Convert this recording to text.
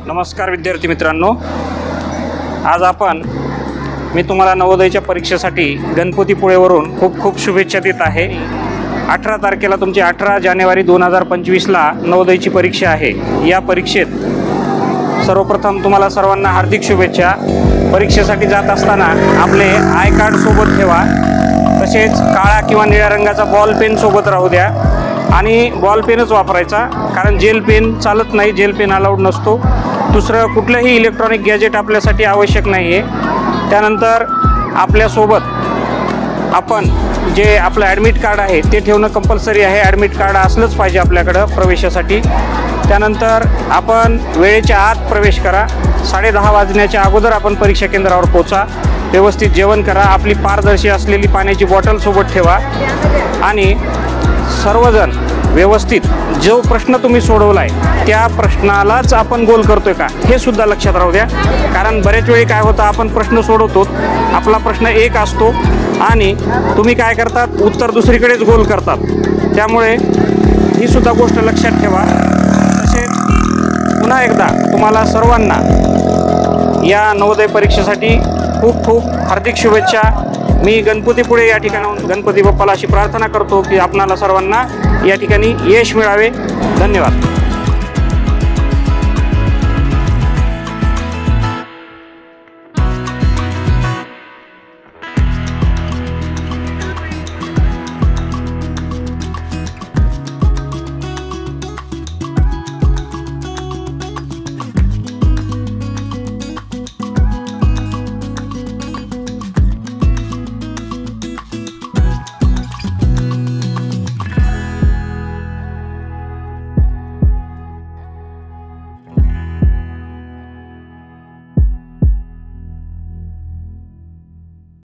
नमस्कार विद्यार्थी मित्रांनो, आज मी तुम्हाला नवोदयच्या परीक्षेसाठी गणपतीपुळेवरून खूप खूप शुभेच्छा देत आहे। 18 तारखेला तुमची 18 जानेवारी 2025ला नवोदयची परीक्षा आहे। या परीक्षेत सर्वप्रथम तुम्हाला सर्वांना हार्दिक शुभेच्छा। परीक्षेसाठी जात असताना आपले आय कार्ड सोबत ठेवा, तसेच काळा किंवा निळ्या रंगाचा बॉल पेन सोबत राहू द्या आणि बॉल पेनच वापरायचा, कारण जेल पेन चालत नाही, जेल पेन अलाउड नसतो। दुसरं कुठलंही इलेक्ट्रॉनिक गॅजेट आपल्यासाठी आवश्यक नाही आहे। त्यानंतर आपल्यासोबत आपण जे आपलं ॲडमिट कार्ड आहे ते ठेवणं कंपल्सरी आहे। ॲडमिट कार्ड असलंच पाहिजे आपल्याकडं प्रवेशासाठी। त्यानंतर आपण वेळेच्या आत प्रवेश करा, 10:30 वाजण्याच्या अगोदर आपण परीक्षा केंद्रावर पोचा। व्यवस्थित जेवण करा, आपली पारदर्शी असलेली पाण्याची बॉटल सोबत ठेवा आणि सर्वजण व्यवस्थित जो प्रश्न तुम्ही सोडवला आहे त्या प्रश्नालाच आपण गोल करतोय का हे सुद्धा लक्षात राहू द्या। कारण बरेच वेळी काय होतं, आपण प्रश्न सोडवतो, आपला प्रश्न एक असतो आणि तुम्ही काय करतात, उत्तर दुसरीकडेच गोल करतात। त्यामुळे ही सुद्धा गोष्ट लक्षात ठेवा। तसेच पुन्हा एकदा तुम्हाला सर्वांना या नवोदय परीक्षेसाठी खूप खूप हार्दिक शुभेच्छा। मी गणपतीपुळे या ठिकाणाहून गणपती बाप्पाला अशी प्रार्थना करतो की आपणाला सर्वांना या ठिकाणी यश मिळावे। धन्यवाद।